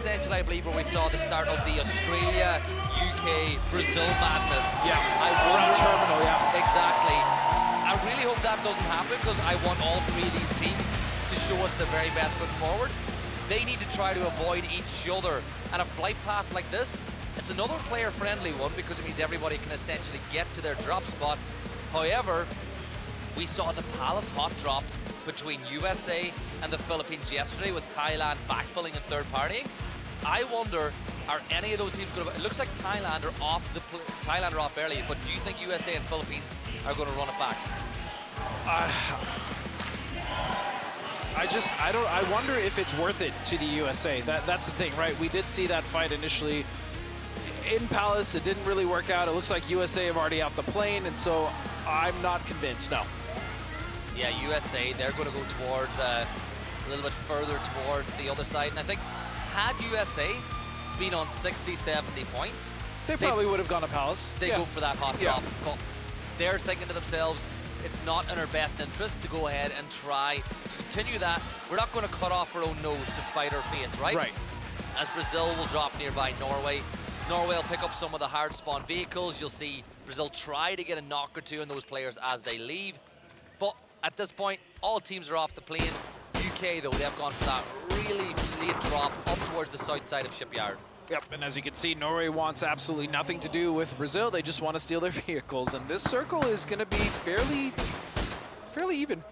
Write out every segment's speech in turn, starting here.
essentially, I believe, where we saw the start of the Australia, UK, Brazil madness. Yeah, around terminal, yeah. Exactly. I really hope that doesn't happen because I want all three of these teams to show us the very best foot forward. They need to try to avoid each other. And a flight path like this, it's another player-friendly one because it means everybody can essentially get to their drop spot. However, we saw the Palace hot drop between USA and the Philippines yesterday with Thailand backfilling and third partying. I wonder, are any of those teams going to... It looks like Thailand are off early, but do you think USA and Philippines are going to run it back? I wonder if it's worth it to the USA. That's the thing, right? We did see that fight initially in Palace. It didn't really work out. It looks like USA have already out the plane, and so I'm not convinced, no. Yeah, USA, they're going to go towards a little bit further towards the other side. And I think had USA been on 60, 70 points, they probably would have gone to Palace. They go for that hot drop. But they're thinking to themselves, it's not in our best interest to go ahead and try to continue that. We're not going to cut off our own nose to spite our face, right? Right. As Brazil will drop nearby Norway. Norway will pick up some of the hard spawn vehicles. You'll see Brazil try to get a knock or two on those players as they leave. But at this point, all teams are off the plane. UK, though, they've gone for that really late drop up towards the south side of Shipyard. Yep, and as you can see, Norway wants absolutely nothing to do with Brazil. They just want to steal their vehicles, and this circle is going to be fairly even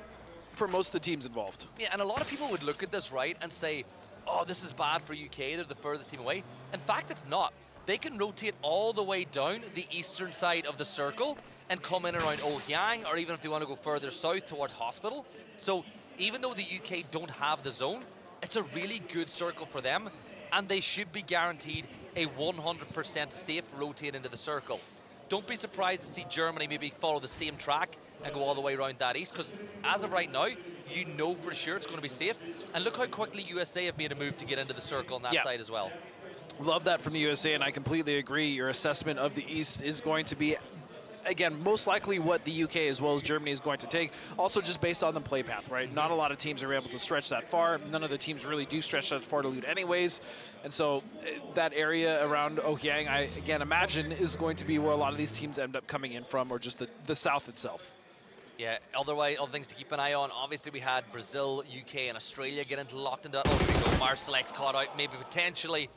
for most of the teams involved. Yeah, and a lot of people would look at this, right, and say, oh, this is bad for UK, they're the furthest team away. In fact, it's not. They can rotate all the way down the eastern side of the circle and come in around Ohyang, or even if they want to go further south towards Hospital. So even though the UK don't have the zone, it's a really good circle for them, and they should be guaranteed a 100% safe rotate into the circle. Don't be surprised to see Germany maybe follow the same track and go all the way around that east, because as of right now, you know for sure it's going to be safe. And look how quickly USA have made a move to get into the circle on that side as well. Love that from the USA, and I completely agree. Your assessment of the East is going to be, again, most likely what the UK as well as Germany is going to take. Also just based on the play path, right? Not a lot of teams are able to stretch that far. None of the teams really do stretch that far to loot anyways. And so that area around Ohyang, I, again, imagine is going to be where a lot of these teams end up coming in from, or just the south itself. Yeah, other things to keep an eye on. Obviously, we had Brazil, UK, and Australia get into locked into that. Oh, here we go. Marselec's caught out, maybe potentially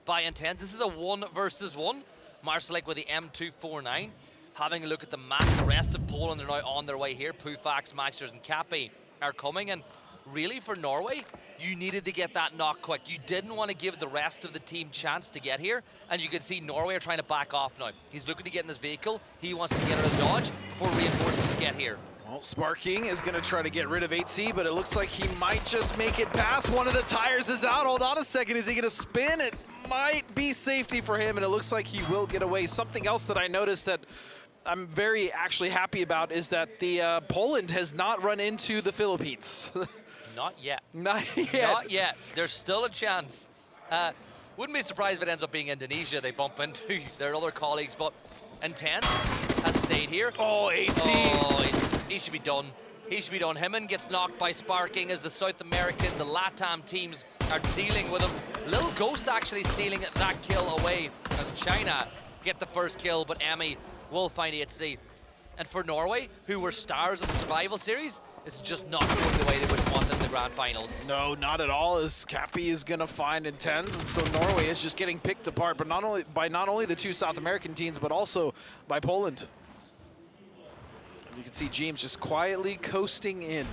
by intent. This is a 1 versus 1. Marselek with the M249. Having a look at the map, the rest of Poland are now on their way here. Pufax, Masters, and Kapi are coming. And really, for Norway, you needed to get that knock quick. You didn't want to give the rest of the team chance to get here. And you can see Norway are trying to back off now. He's looking to get in his vehicle. He wants to get out of dodge before reinforcements get here. Well, Sparking is going to try to get rid of 8C, but it looks like he might just make it past. One of the tires is out. Hold on a second. Is he going to spin? It might be safety for him, and it looks like he will get away. Something else that I noticed that I'm very actually happy about is that the Poland has not run into the Philippines. Not yet. Not yet. Not yet. There's still a chance. Wouldn't be surprised if it ends up being Indonesia they bump into their other colleagues, but Intent has stayed here. Oh, 8C. Oh, he should be done. He should be done. Himman gets knocked by Sparking as the South American, the LATAM teams are dealing with him. Little Ghost actually stealing that kill away as China get the first kill, but Emmy will find 8C. And for Norway, who were stars of the Survival Series, it's just not going the way they would want them in the grand finals. No, not at all, as Kapi is going to find Intens, and so Norway is just getting picked apart, but not only the two South American teams, but also by Poland. You can see James just quietly coasting in.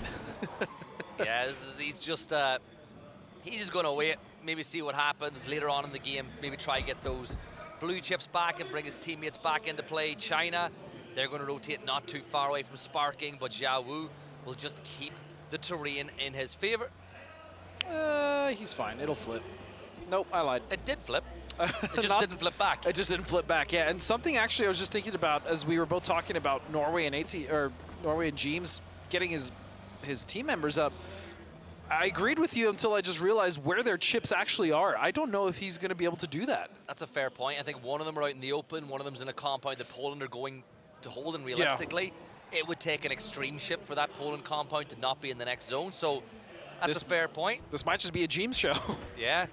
Yeah, he's just going to wait, maybe see what happens later on in the game, maybe try to get those blue chips back and bring his teammates back into play. China, they're going to rotate not too far away from Sparking, but Zhao Wu will just keep the terrain in his favor. He's fine. It'll flip. Nope, I lied. It did flip. It just didn't flip back. It just didn't flip back, yeah. And something actually I was just thinking about as we were both talking about Norway and Norway and James getting his team members up. I agreed with you until I just realized where their chips actually are. I don't know if he's going to be able to do that. That's a fair point. I think one of them are out in the open, one of them's in a compound that Poland are going to hold, and realistically, it would take an extreme shift for that Poland compound to not be in the next zone. So that's a fair point. This might just be a James show. Yeah.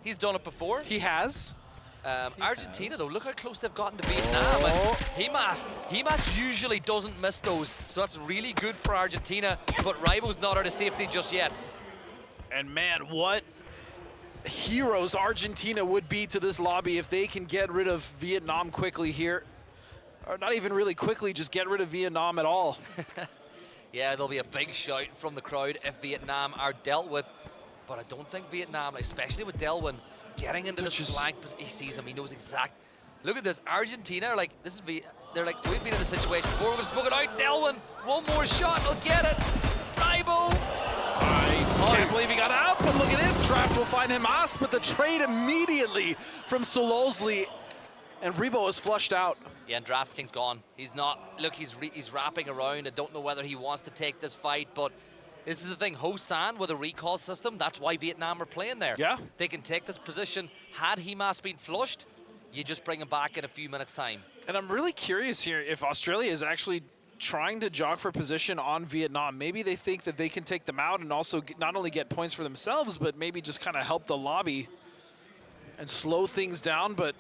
He's done it before. He has. Argentina, though, look how close they've gotten to Vietnam. Oh. And Himas usually doesn't miss those, so that's really good for Argentina. But Ribo's not out of safety just yet. And man, what heroes Argentina would be to this lobby if they can get rid of Vietnam quickly here. Or not even really quickly, just get rid of Vietnam at all. Yeah, there'll be a big shout from the crowd if Vietnam are dealt with. But I don't think Vietnam, especially with Delwyn, getting into this flank, he sees him, he knows exact. Look at this, Argentina are like, they're like, we've been in this situation before, we're gonna smoke it out. Delwyn, one more shot, he'll get it. Ribo. I can't believe he got out, but look at this, Draft will find Himas, but the trade immediately from Solozli, and Ribo is flushed out. Yeah, and DraftKings gone. He's not, look, he's wrapping around. I don't know whether he wants to take this fight, but this is the thing, Hosan with a recall system, that's why Vietnam are playing there. Yeah. They can take this position. Had Himas been flushed, you just bring him back in a few minutes' time. And I'm really curious here if Australia is actually trying to jog for position on Vietnam. Maybe they think that they can take them out and also not only get points for themselves, but maybe just kind of help the lobby and slow things down. But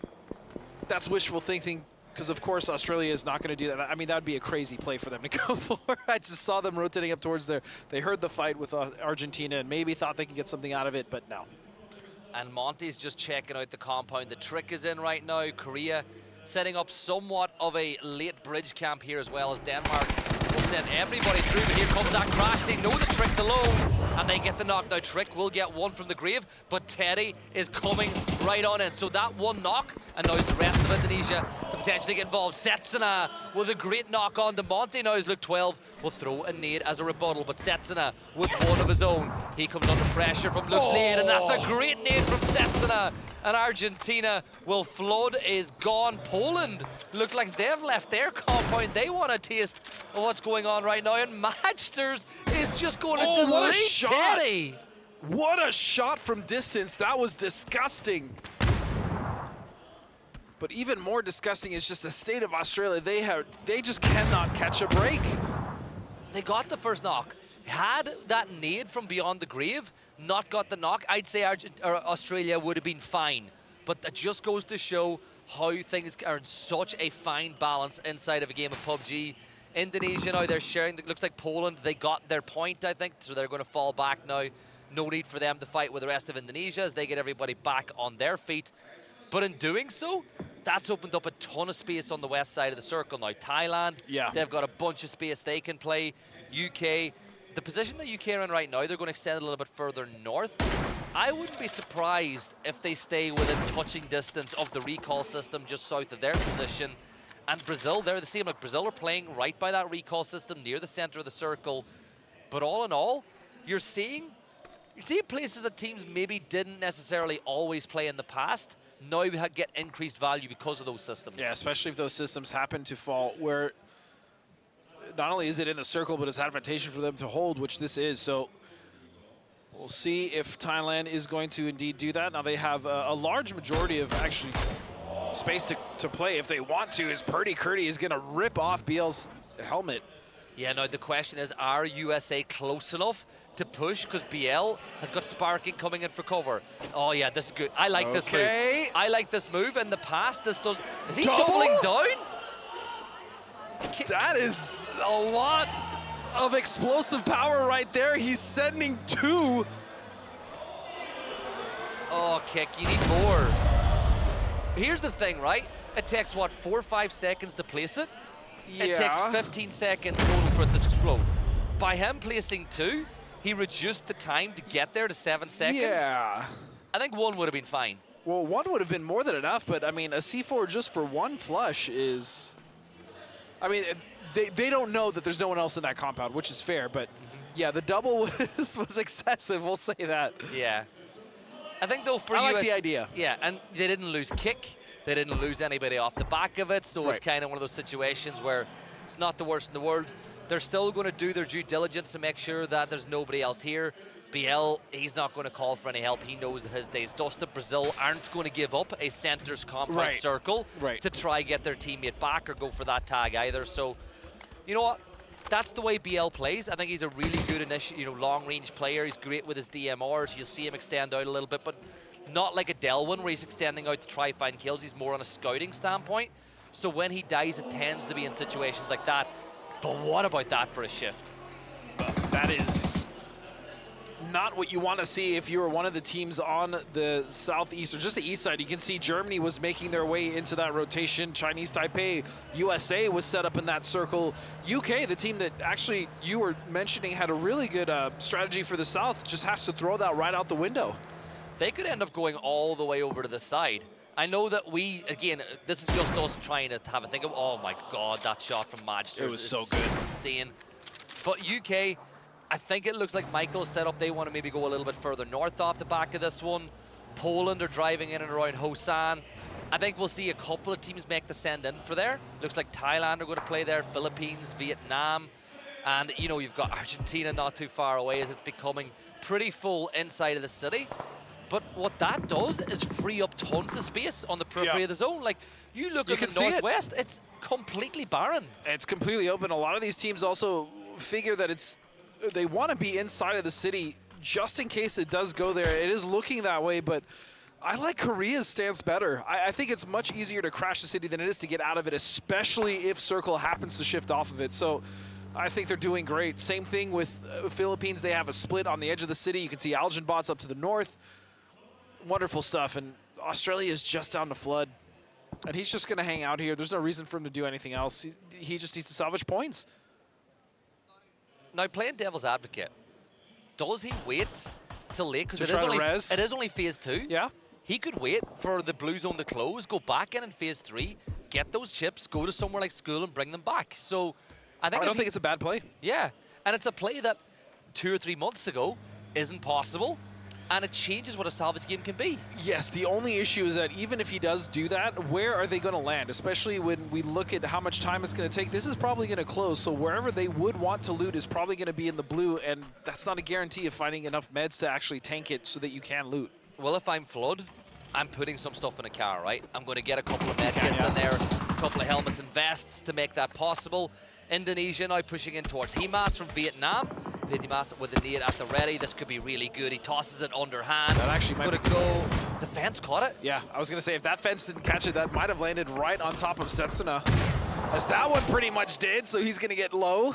that's wishful thinking, because of course Australia is not going to do that. I mean, that would be a crazy play for them to go for. I just saw them rotating up towards there. They heard the fight with Argentina and maybe thought they could get something out of it, but no. And Monty's just checking out the compound. The trick is in right now. Korea setting up somewhat of a late bridge camp here, as well as Denmark will send everybody through. But here comes that crash. They know the trick's alone, and they get the knockdown trick. Will get one from the grave, but Teddy is coming right on in. So that one knock, and now the rest of Indonesia to potentially get involved. Setsuna with a great knock on to Monty. Now he's look 12. Will throw a nade as a rebuttal, but Setsuna with one of his own. He comes under pressure from Luke's nade, and that's a great nade from Setsuna. And Argentina will flood, is gone. Poland look like they've left their compound. They want a taste of what's going on right now. And Magsters is just going to delete Teddy. What a shot from distance. That was disgusting. But even more disgusting is just the state of Australia. They just cannot catch a break. They got the first knock. Had that nade from beyond the grave not got the knock, I'd say Australia would have been fine. But that just goes to show how things are in such a fine balance inside of a game of PUBG. Indonesia now, they're sharing, it looks like Poland, they got their point, I think, so they're going to fall back now. No need for them to fight with the rest of Indonesia as they get everybody back on their feet. But in doing so, that's opened up a ton of space on the west side of the circle now. Thailand, they've got a bunch of space they can play. UK, the position that UK are in right now, they're going to extend a little bit further north. I wouldn't be surprised if they stay within touching distance of the recall system just south of their position. And Brazil, they're the same. Like Brazil are playing right by that recall system near the center of the circle. But all in all, you're seeing places that teams maybe didn't necessarily always play in the past. Now we get increased value because of those systems. Yeah, especially if those systems happen to fall where not only is it in the circle, but it's advantageous for them to hold, which this is. So we'll see if Thailand is going to indeed do that. Now they have a large majority of actually space to play if they want to, as Purdy Curdy is going to rip off BL's helmet. Yeah, now the question is, are USA close enough to push? Because BL has got Sparking coming in for cover. Oh yeah, this is good. I like this move. I like this move. In the past, this does... Is he doubling down? That is a lot of explosive power right there. He's sending two. Oh, Kick, you need more. Here's the thing, right? It takes, what, 4 or 5 seconds to place it? Yeah. It takes 15 seconds total for it to explode. By him placing two, he reduced the time to get there to 7 seconds. Yeah. I think one would have been fine. Well, one would have been more than enough, but I mean, a C4 just for one flush is... I mean, they don't know that there's no one else in that compound, which is fair, but yeah, the double was excessive, we'll say that. Yeah. I think, though, for I like the idea. Yeah, and they didn't lose Kick. They didn't lose anybody off the back of it, so it's kind of one of those situations where it's not the worst in the world. They're still going to do their due diligence to make sure that there's nobody else here. BL, he's not going to call for any help. He knows that his day's dusted. Brazil aren't going to give up a center's compound circle to try get their teammate back or go for that tag either. So, you know what? That's the way BL plays. I think he's a really good long-range player. He's great with his DMRs. You'll see him extend out a little bit, but not like a Delwyn where he's extending out to try find kills. He's more on a scouting standpoint. So when he dies, it tends to be in situations like that. But what about that for a shift? That is not what you want to see if you were one of the teams on the southeast or just the east side. You can see Germany was making their way into that rotation. Chinese Taipei, USA was set up in that circle. UK, the team that actually you were mentioning had a really good strategy for the south, just has to throw that right out the window. They could end up going all the way over to the side. I know that we, again, this is just us trying to have a think of, oh my God, that shot from Magster. It was so good. Insane. But UK, I think it looks like Michael's set up. They want to maybe go a little bit further north off the back of this one. Poland are driving in and around Hosan. I think we'll see a couple of teams make the send in for there. Looks like Thailand are going to play there, Philippines, Vietnam. And, you know, you've got Argentina not too far away as it's becoming pretty full inside of the city. But what that does is free up tons of space on the periphery of the zone. Like, you look at the northwest, it's completely barren. It's completely open. A lot of these teams also figure that they want to be inside of the city just in case it does go there. It is looking that way, but I like Korea's stance better. I think it's much easier to crash the city than it is to get out of it, especially if Circle happens to shift off of it. So I think they're doing great. Same thing with Philippines. They have a split on the edge of the city. You can see Algen bots up to the north. Wonderful stuff, and Australia is just down to Flood, and he's just going to hang out here. There's no reason for him to do anything else. He just needs to salvage points. Now, playing devil's advocate, does he wait till late? Because it is only phase 2. Yeah. He could wait for the blue zone to close, go back in phase 3, get those chips, go to somewhere like school and bring them back. So I don't think it's a bad play. Yeah, and it's a play that 2 or 3 months ago isn't possible. And it changes what a salvage game can be. Yes, the only issue is that even if he does do that, where are they going to land? Especially when we look at how much time it's going to take. This is probably going to close, so wherever they would want to loot is probably going to be in the blue, and that's not a guarantee of finding enough meds to actually tank it so that you can loot. Well, if I'm Flood, I'm putting some stuff in a car, right? I'm going to get a couple of med kits in there, a couple of helmets and vests to make that possible. Indonesia now pushing in towards Himas from Vietnam. Himas with the nade at the ready. This could be really good. He tosses it underhand. That actually might be go. The fence caught it. Yeah, I was going to say, if that fence didn't catch it, that might have landed right on top of Setsuna. As that one pretty much did, so he's going to get low.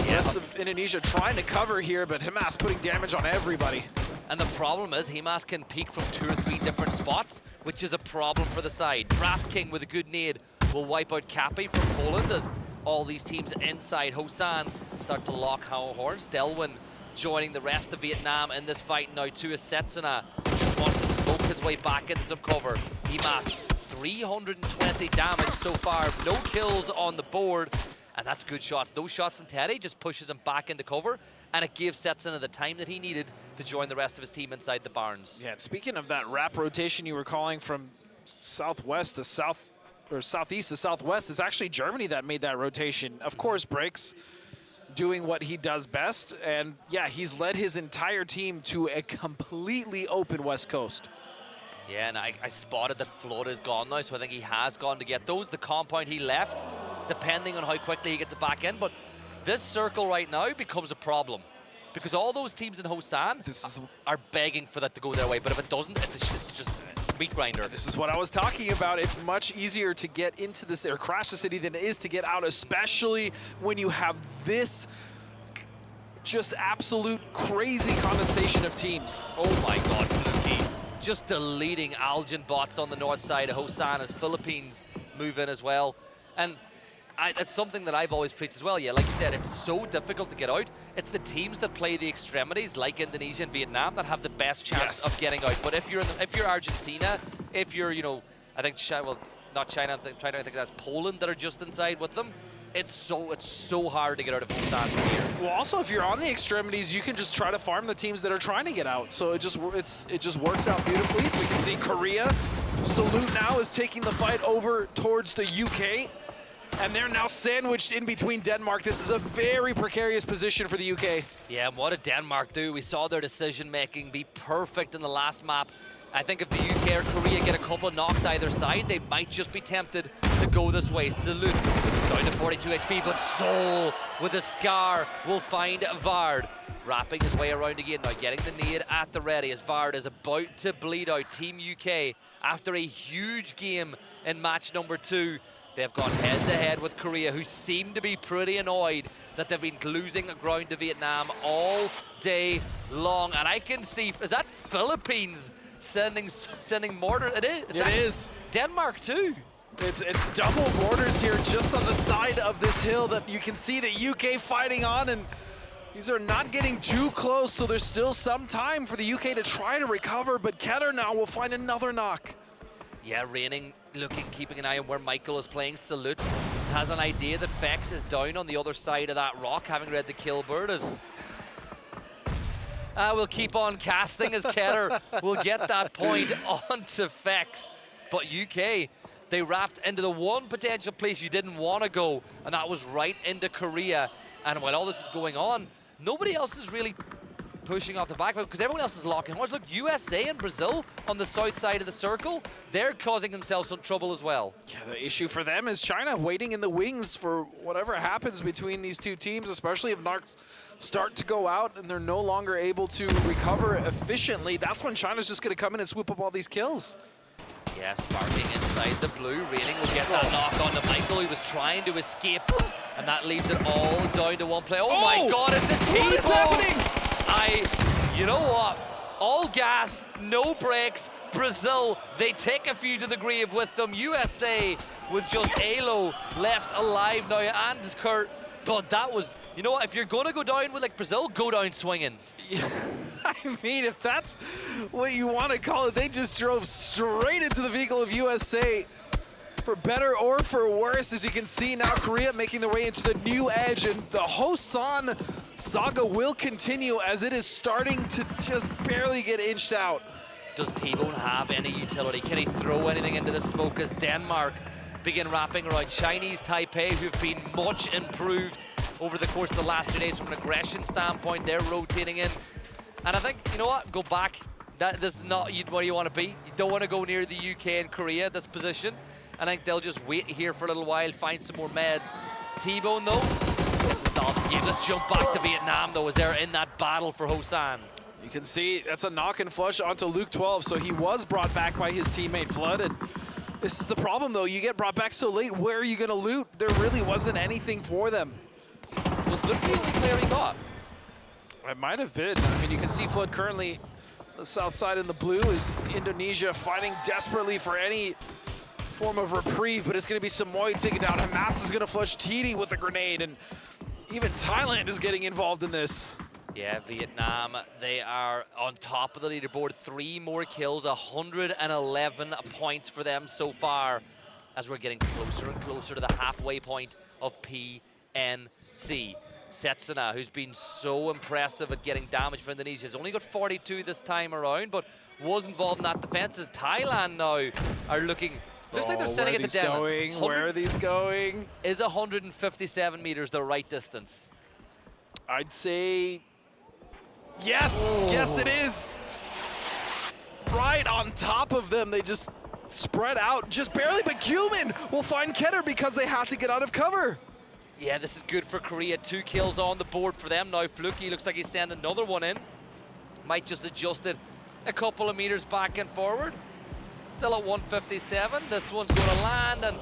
Yes, Indonesia trying to cover here, but Himas putting damage on everybody. And the problem is Himas can peek from 2 or 3 different spots, which is a problem for the side. Draft King with a good nade will wipe out Cappy from Poland as all these teams inside Hosan start to lock horns. Delwyn joining the rest of Vietnam in this fight now too, as Setsuna just wants to smoke his way back into some cover. Himas, 320 damage so far, no kills on the board, and that's good shots. Those shots from Teddy just pushes him back into cover, and it gives Setsuna the time that he needed to join the rest of his team inside the barns. Yeah, speaking of that wrap rotation you were calling from southwest to south, or southeast to southwest, is actually Germany that made that rotation. Of course, Breaks doing what he does best, and yeah, he's led his entire team to a completely open West Coast. Yeah, and I spotted that Flood is gone now, so I think he has gone to get those. The compound he left, depending on how quickly he gets it back in, but this circle right now becomes a problem because all those teams in Hosan are begging for that to go their way, but if it doesn't, it's just meat grinder. This is what I was talking about. It's much easier to get into this or crash the city than it is to get out, especially when you have this just absolute crazy condensation of teams. Oh my God, Fluky. Just deleting Algen bots on the north side of Hosan as Philippines move in as well. And it's something that I've always preached as well. Yeah, like you said, it's so difficult to get out. It's the teams that play the extremities, like Indonesia and Vietnam, that have the best chance of getting out. But if you're Argentina, if you're, you know, I think not China. I think that's Poland that are just inside with them. It's so hard to get out of Busan from here. Well, also if you're on the extremities, you can just try to farm the teams that are trying to get out. So it just works out beautifully. As we can see, Korea, Salute now is taking the fight over towards the UK. And they're now sandwiched in between Denmark. This is a very precarious position for the UK. Yeah, and what did Denmark do? We saw their decision-making be perfect in the last map. I think if the UK or Korea get a couple of knocks either side, they might just be tempted to go this way. Salute down to 42 HP, but Soul with a scar will find Vard. wrapping his way around again now, getting the nade at the ready as Vard is about to bleed out. Team UK, after a huge game in match number 2, they've gone head-to-head with Korea, who seem to be pretty annoyed that they've been losing ground to Vietnam all day long. And I can see, is that Philippines sending mortar? It is. It is. Denmark too. It's double borders here just on the side of this hill that you can see the UK fighting on, and these are not getting too close, so there's still some time for the UK to try to recover, but Ketter now will find another knock. Yeah, Raining keeping an eye on where Michael is playing. Salute has an idea that Fex is down on the other side of that rock, having read the kill bird. As we'll keep on casting as Ketter will get that point onto Fex. But UK, they wrapped into the one potential place you didn't want to go, and that was right into Korea. And while all this is going on, nobody else is really pushing off the back because everyone else is locking horns. Look, USA and Brazil on the south side of the circle, they're causing themselves some trouble as well. Yeah, the issue for them is China waiting in the wings for whatever happens between these two teams, especially if Narcs start to go out and they're no longer able to recover efficiently. That's when China's just going to come in and swoop up all these kills. Yeah, sparking inside the blue. Raining will get that knock on to Michael. He was trying to escape, and that leaves it all down to one play. Oh my God, it's a T-ball! What is happening? You know what? All gas, no brakes. Brazil, they take a few to the grave with them. USA with just Alo left alive now, and Kurt. But that was, you know what? If you're going to go down with like Brazil, go down swinging. Yeah. I mean, if that's what you want to call it, they just drove straight into the vehicle of USA. For better or for worse, as you can see now, Korea making their way into the new edge, and the Hosan saga will continue as it is starting to just barely get inched out. Does T-Bone have any utility? Can he throw anything into the smoke as Denmark begin wrapping around Chinese Taipei, who've been much improved over the course of the last 2 days from an aggression standpoint? They're rotating in. And I think, you know what, go back. This is not where you want to be. You don't want to go near the UK and Korea, this position. I think they'll just wait here for a little while, find some more meds. T-Bone, though, it's a solid game. Let's jump back to Vietnam, though, as they're in that battle for Hosan. You can see that's a knock and flush onto Luke 12, so he was brought back by his teammate Flood. And this is the problem, though. You get brought back so late, where are you going to loot? There really wasn't anything for them. Was Luke the only player he got? It might have been. I mean, you can see Flood currently, the south side in the blue is Indonesia fighting desperately for any form of reprieve, but it's going to be Samoy taking down. Hamas is going to flush TD with a grenade, and even Thailand is getting involved in this. Yeah, Vietnam, they are on top of the leaderboard. 3 more kills, 111 points for them so far, as we're getting closer and closer to the halfway point of PNC. Setsuna, who's been so impressive at getting damage for Indonesia, has only got 42 this time around, but was involved in that defense. As Thailand now are looking, looks like they're sending it to Denmark. Where are these going? Is 157 meters the right distance? I'd say yes. Yes, it is. Right on top of them. They just spread out just barely, but Cumin will find Ketter because they have to get out of cover. Yeah, this is good for Korea. 2 kills on the board for them now. Fluky looks like he's sending another one in. Might just adjust it a couple of meters back and forward. Still at 157. This one's going to land, and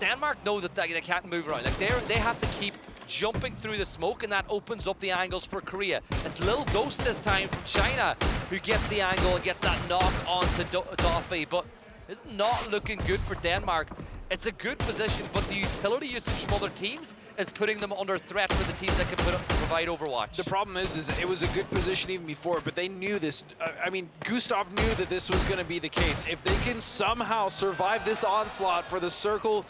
Denmark know that they can't move around. Like they have to keep jumping through the smoke, and that opens up the angles for Korea. It's Lil Ghost this time from China who gets the angle and gets that knock onto Duffy, but it's not looking good for Denmark. It's a good position, but the utility usage from other teams is putting them under threat for the teams that can provide Overwatch. The problem is it was a good position even before, but they knew this. I mean, Gustav knew that this was going to be the case. If they can somehow survive this onslaught for the circle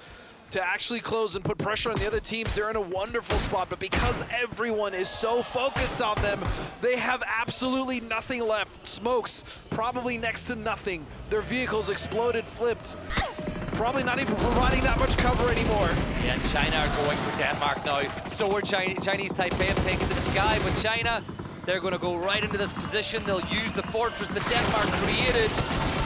to actually close and put pressure on the other teams, they're in a wonderful spot. But because everyone is so focused on them, they have absolutely nothing left. Smokes, probably next to nothing. Their vehicles exploded, flipped. Probably not even providing that much cover anymore. Yeah, China are going for Denmark now. So are Chinese Taipei have taken to the sky, but China, they're going to go right into this position. They'll use the fortress that Denmark created.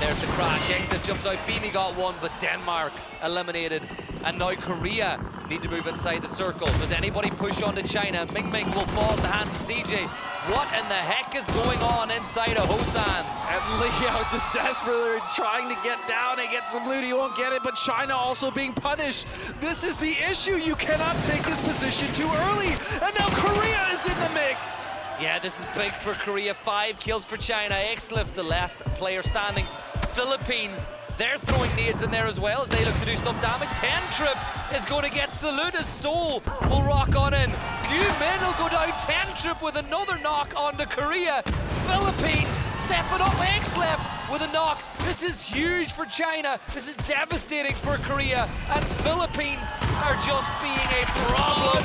There's the crash. Exit jumps out. Beamy got one, but Denmark eliminated And now Korea need to move inside the circle. Does anybody push onto China? Ming Ming will fall at the hands of CJ. What in the heck is going on inside of Hosan? And Leo just desperately trying to get down and get some loot. He won't get it, but China also being punished. This is the issue. You cannot take this position too early. And now Korea is in the mix. Yeah, this is big for Korea. 5 kills for China. Exlift, the last player standing. Philippines, they're throwing nades in there as well as they look to do some damage. 10 Trip is going to get Salute as Seoul will rock on in. Min will go down. 10 Trip with another knock onto Korea. Philippines stepping up. X left with a knock. This is huge for China. This is devastating for Korea. And Philippines are just being a problem.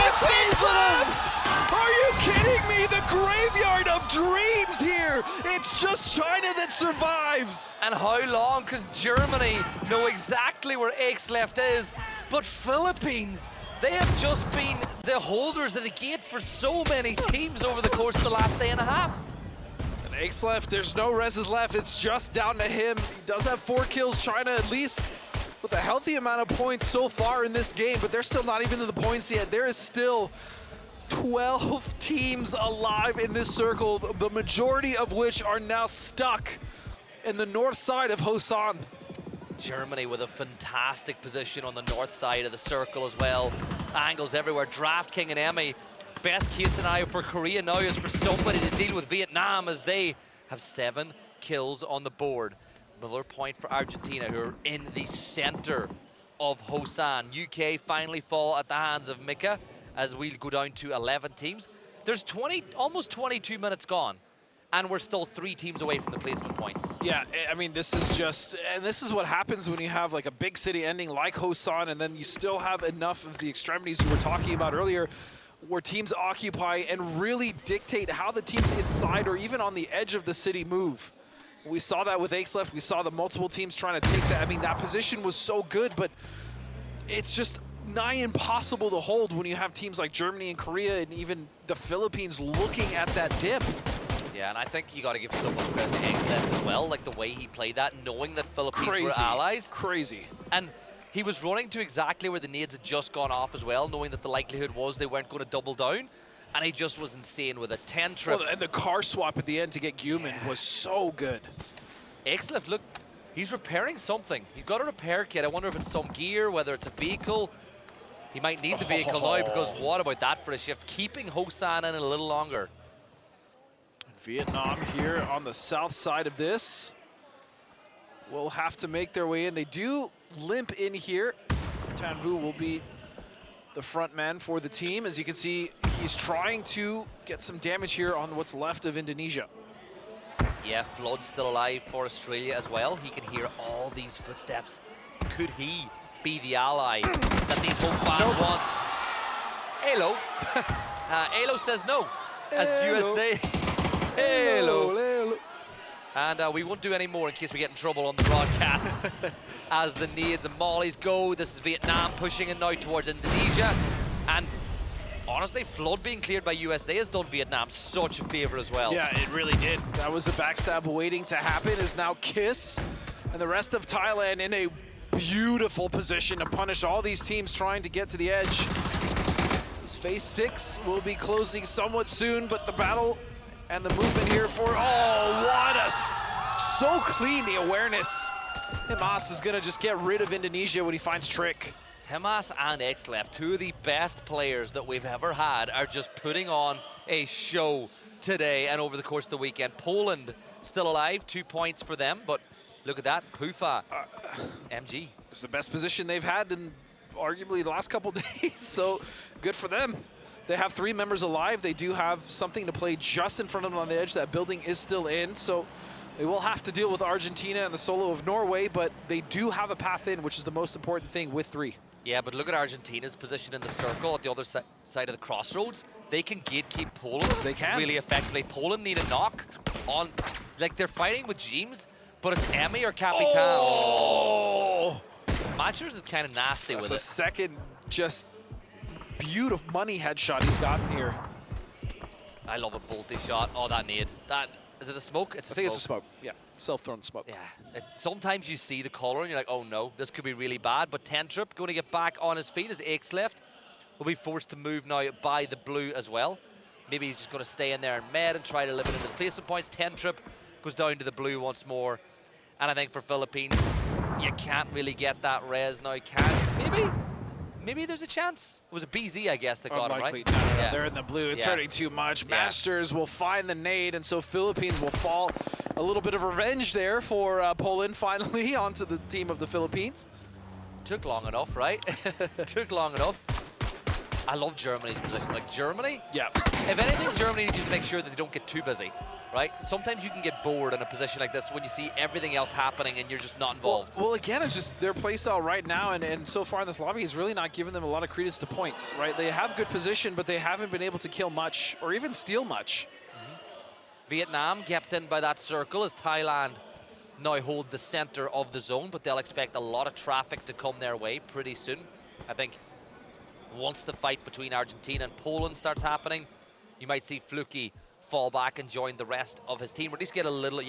X left! Are you kidding me? The graveyard of dreams here. It's just China that survives. And how long? Because Germany know exactly where X left is. But Philippines, they have just been the holders of the gate for so many teams over the course of the last day and a half. And X left, there's no reses left. It's just down to him. He does have 4 kills. China at least with a healthy amount of points so far in this game, but they're still not even to the points yet. There is still 12 teams alive in this circle, the majority of which are now stuck in the north side of Hosan. Germany with a fantastic position on the north side of the circle as well. Angles everywhere. Draft King and Emmy. Best case scenario for Korea now is for somebody to deal with Vietnam as they have 7 kills on the board. Another point for Argentina, who are in the center of Hosan. UK finally fall at the hands of Mika as we go down to 11 teams. There's almost 22 minutes gone, and we're still 3 teams away from the placement points. Yeah, I mean, this is what happens when you have like a big city ending like Hosan, and then you still have enough of the extremities you were talking about earlier, where teams occupy and really dictate how the teams inside or even on the edge of the city move. We saw that with Ace left. We saw the multiple teams trying to take that. I mean, that position was so good, but it's just nigh impossible to hold when you have teams like Germany and Korea and even the Philippines looking at that dip. Yeah, and I think you got to give so much credit to Exlef as well, like the way he played that, knowing that Philippines were allies. Crazy. And he was running to exactly where the nades had just gone off as well, knowing that the likelihood was they weren't going to double down. And he just was insane with a 10 Trip. Well, and the car swap at the end to get Guman was so good. Exlef, look, he's repairing something. He's got a repair kit. I wonder if it's some gear, whether it's a vehicle. He might need the vehicle now, because what about that for a shift? Keeping Hosan in a little longer. Vietnam here on the south side of this will have to make their way in. They do limp in here. Tan Vu will be the front man for the team. As you can see, he's trying to get some damage here on what's left of Indonesia. Yeah, Flood's still alive for Australia as well. He can hear all these footsteps. Could he be the ally that these home fans want? Halo. Halo says no. As USA. Halo. And we won't do any more in case we get in trouble on the broadcast. As the nades and mollies go, this is Vietnam pushing in now towards Indonesia. And honestly, Flood being cleared by USA has done Vietnam such a favor as well. Yeah, it really did. That was a backstab waiting to happen. Is now Kiss and the rest of Thailand in a beautiful position to punish all these teams trying to get to the edge. This phase 6 will be closing somewhat soon, but the battle and the movement here for, so clean, the awareness. Himas is gonna just get rid of Indonesia when he finds Trick. Himas and Exlef, 2 of the best players that we've ever had, are just putting on a show today and over the course of the weekend. Poland still alive, 2 points for them, but look at that, Pufa, MG. It's the best position they've had in arguably the last couple days, so good for them. They have 3 members alive. They do have something to play just in front of them on the edge. That building is still in, so they will have to deal with Argentina and the solo of Norway, but they do have a path in, which is the most important thing with 3. Yeah, but look at Argentina's position in the circle at the other side of the crossroads. They can gatekeep Poland really effectively. Poland need a knock on, like they're fighting with James, but it's Emmy or Capitan. Oh! Matchers is kind of nasty with it. That's the second just beautiful money headshot he's gotten here. I love a bolty shot. Oh, that nade. That, is it a smoke? It's a I think smoke. it's a smoke, yeah. Self-thrown smoke. Yeah, sometimes you see the color and you're like, oh no, this could be really bad. But Tentrup going to get back on his feet as Aches left. Will be forced to move now by the blue as well. Maybe he's just going to stay in there and med and try to limit into the placement points. Tentrup goes down to the blue once more. And I think for Philippines, you can't really get that res now, can Maybe there's a chance. It was a BZ, I guess, that got him, right? No, yeah. They're in the blue. It's hurting too much. Masters will find the nade, and so Philippines will fall. A little bit of revenge there for Poland finally onto the team of the Philippines. Took long enough, right? Took long enough. I love Germany's position. Like, Germany, if anything, Germany needs to make sure that they don't get too busy, right? Sometimes you can get bored in a position like this when you see everything else happening and you're just not involved. Well, again, it's just their playstyle right now, and so far in this lobby is really not giving them a lot of credence to points, right? They have good position, but they haven't been able to kill much or even steal much. Vietnam kept in by that circle as Thailand now hold the center of the zone, but they'll expect a lot of traffic to come their way pretty soon. I think once the fight between Argentina and Poland starts happening, you might see Fluky fall back and join the rest of his team, or at least get a little,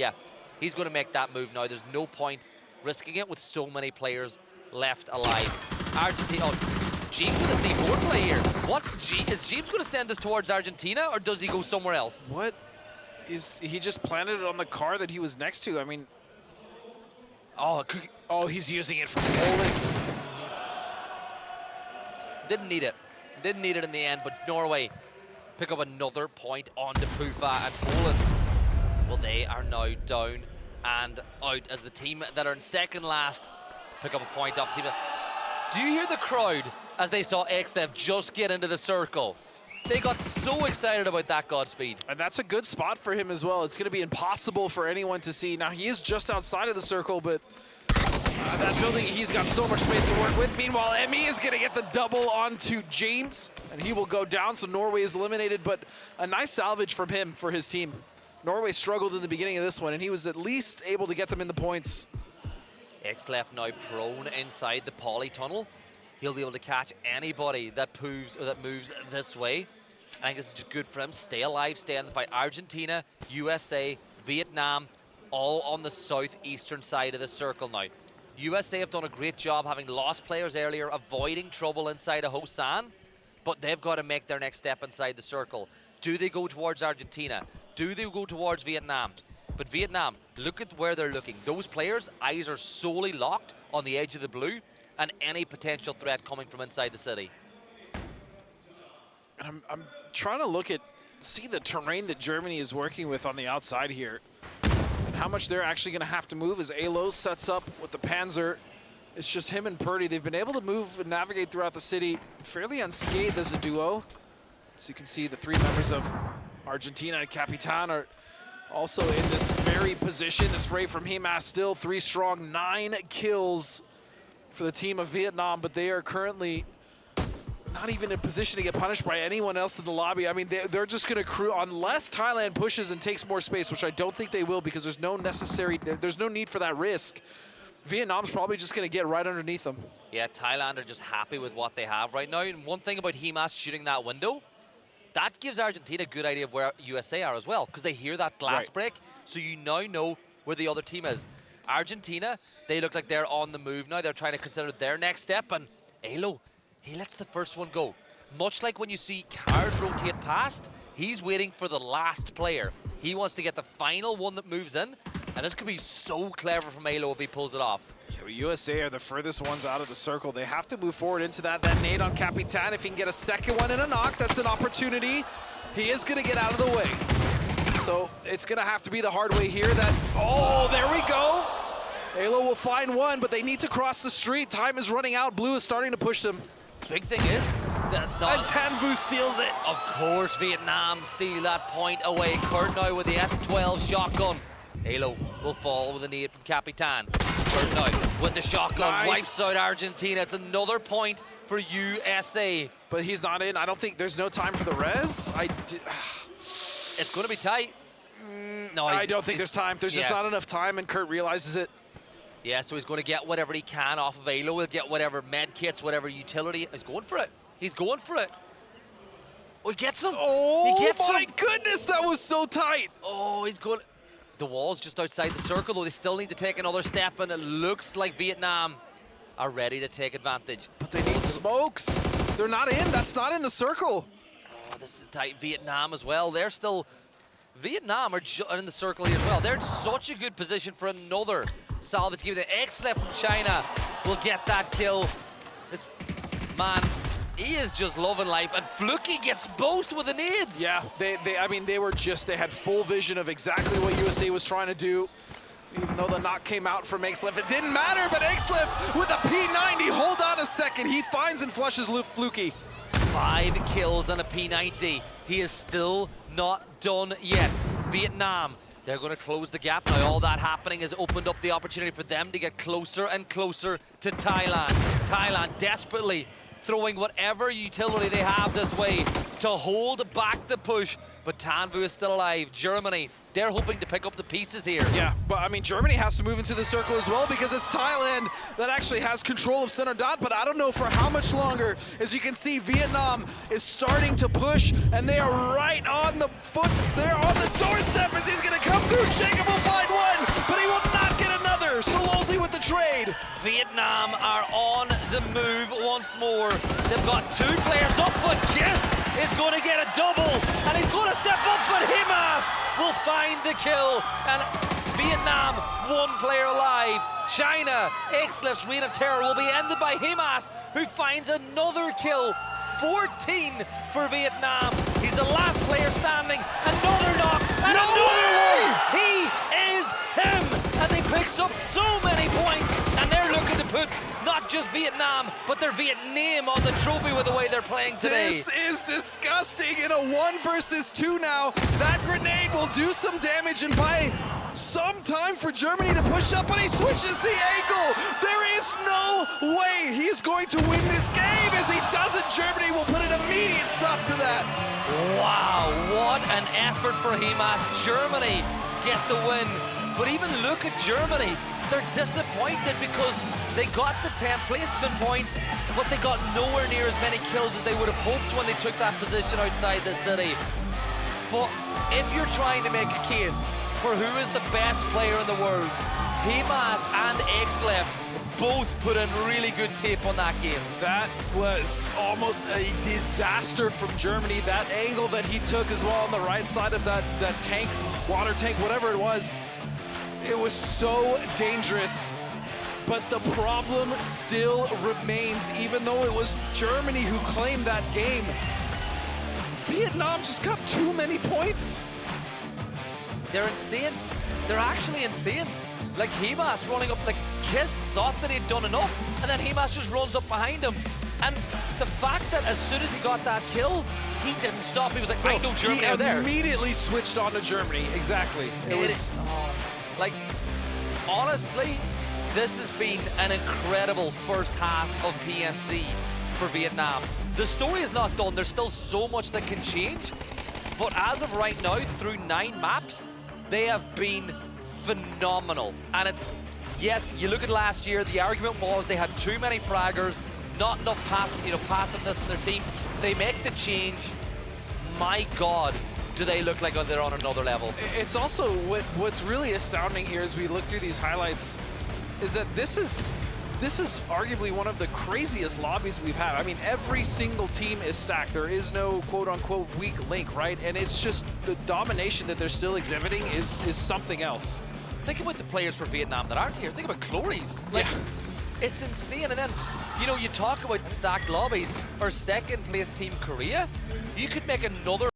he's going to make that move now. There's no point risking it with so many players left alive. Argentina, James with a C4 play here. Is James going to send this towards Argentina, or does he go somewhere else? What? He just planted it on the car that he was next to. I mean, he's using it for Poland. Didn't need it. Didn't need it in the end, but Norway pick up another point on the Pufa, and Poland, well, they are now down and out as the team that are in second last pick up a point off the team. Do you hear the crowd as they saw XF just get into the circle? They got so excited about that Godspeed. And that's a good spot for him as well. It's going to be impossible for anyone to see. Now, he is just outside of the circle, but that building, he's got so much space to work with. Meanwhile, Emmy is going to get the double onto James, and he will go down, so Norway is eliminated, but a nice salvage from him for his team. Norway struggled in the beginning of this one, and he was at least able to get them in the points. Xlef now prone inside the poly tunnel. He'll be able to catch anybody that moves this way. I think this is just good for him. Stay alive, stay in the fight. Argentina, USA, Vietnam, all on the southeastern side of the circle now. USA have done a great job having lost players earlier, avoiding trouble inside of Hosan, but they've got to make their next step inside the circle. Do they go towards Argentina? Do they go towards Vietnam? But Vietnam, look at where they're looking. Those players' eyes are solely locked on the edge of the blue and any potential threat coming from inside the city. I'm trying to see the terrain that Germany is working with on the outside here, and how much they're actually going to have to move as Alo sets up with the Panzer. It's just him and Purdy. They've been able to move and navigate throughout the city fairly unscathed as a duo. So you can see the three members of Argentina and Capitan are also in this very position. The spray from Himas still 3 strong, 9 kills for the team of Vietnam, but they are currently not even in position to get punished by anyone else in the lobby. I mean, they're just going to crew unless Thailand pushes and takes more space, which I don't think they will because there's no need for that risk. Vietnam's probably just going to get right underneath them. Yeah, Thailand are just happy with what they have right now. And one thing about Himas shooting that window, that gives Argentina a good idea of where USA are as well, because they hear that glass break, so you now know where the other team is. Argentina, they look like they're on the move now. They're trying to consider their next step, and Alo, he lets the first one go. Much like when you see cars rotate past, he's waiting for the last player. He wants to get the final one that moves in, and this could be so clever from Alo if he pulls it off. USA are the furthest ones out of the circle. They have to move forward into that nade on Capitan. If he can get a second one and a knock, that's an opportunity. He is going to get out of the way. So it's going to have to be the hard way here. There we go. Alo will find one, but they need to cross the street. Time is running out. Blue is starting to push them. Big thing is and Tanvu steals it. Of course, Vietnam steal that point away. Kurt now with the S12 shotgun. Alo will fall with a nade from Capitan. Kurt now with the shotgun wipes out Argentina. It's another point for USA. But he's not in. I don't think there's no time for the res. It's going to be tight. No, I don't think there's time. There's just not enough time, and Kurt realizes it. Yeah, so he's going to get whatever he can off of Alo. He'll get whatever med kits, whatever utility. He's going for it. He's going for it. Oh, he gets him. Oh, he gets my him. goodness, that was so tight. Oh, he's going. The wall's just outside the circle, though they still need to take another step, and it looks like Vietnam are ready to take advantage. But they need smokes. They're not in. That's not in the circle. Oh, this is tight. Vietnam as well. They're still... Vietnam are in the circle here as well. They're in such a good position for another salvage game. The X left from China will get that kill. This man, he is just loving life. And Fluky gets both with the nades. Yeah, they had full vision of exactly what USA was trying to do. Even though the knock came out from Xlef, it didn't matter, but Xlef with a P90, hold on a second, he finds and flushes Fluky. 5 kills and a P90. He is still not done yet. Vietnam, they're going to close the gap. Now all that happening has opened up the opportunity for them to get closer and closer to Thailand. Thailand desperately throwing whatever utility they have this way to hold back the push, but Tanvu is still alive. Germany, they're hoping to pick up the pieces here. Yeah, but I mean, Germany has to move into the circle as well because it's Thailand that actually has control of center dot, but I don't know for how much longer. As you can see, Vietnam is starting to push, and they are right on the they're on the doorstep as he's gonna come through. Jacob will find one, but he will not get another. Solozzi with the trade. Vietnam are on the move once more. They've got 2 players up, but Kiss is going to get a double, and he's going to step up, but Himas will find the kill, and Vietnam 1 player alive. China, Xlef's reign of terror will be ended by Himas, who finds another kill. 14 for Vietnam. He's the last player standing. Another knock, and another one. He is him, and he picks up so many points, and they're looking to put not just Vietnam, but their Vietnam on the trophy with the way they're playing today. This is disgusting in a 1 versus 2 now. That grenade will do some damage and buy some time for Germany to push up, but he switches the angle. There is no way he's going to win this game. As he doesn't, Germany will put an immediate stop to that. Wow, what an effort for Himas. Germany get the win. But even look at Germany. They're disappointed because they got the 10 placement points, but they got nowhere near as many kills as they would have hoped when they took that position outside the city. But if you're trying to make a case for who is the best player in the world, Himas and Xlef both put in really good tape on that game. That was almost a disaster from Germany. That angle that he took as well on the right side of that tank, water tank, whatever it was so dangerous. But the problem still remains, even though it was Germany who claimed that game. Vietnam just got too many points. They're insane. They're actually insane. Like Himas running up, like Kiss thought that he'd done enough, and then Himas just runs up behind him. And the fact that as soon as he got that kill, he didn't stop. He was like, I know Germany are there. He immediately switched on to Germany. Exactly. Like, honestly, this has been an incredible first half of PNC for Vietnam. The story is not done. There's still so much that can change. But as of right now, through 9 maps, they have been phenomenal. And it's, yes, you look at last year, the argument was they had too many fraggers, not enough passiveness in their team. They make the change. My God, do they look like they're on another level. It's also what's really astounding here as we look through these highlights is that this is arguably one of the craziest lobbies we've had. I mean, every single team is stacked. There is no quote-unquote weak link, right? And it's just the domination that they're still exhibiting is something else. Think about the players for Vietnam that aren't here. Think about Clories. Like, it's insane. And then, you know, you talk about stacked lobbies or second place team Korea. You could make another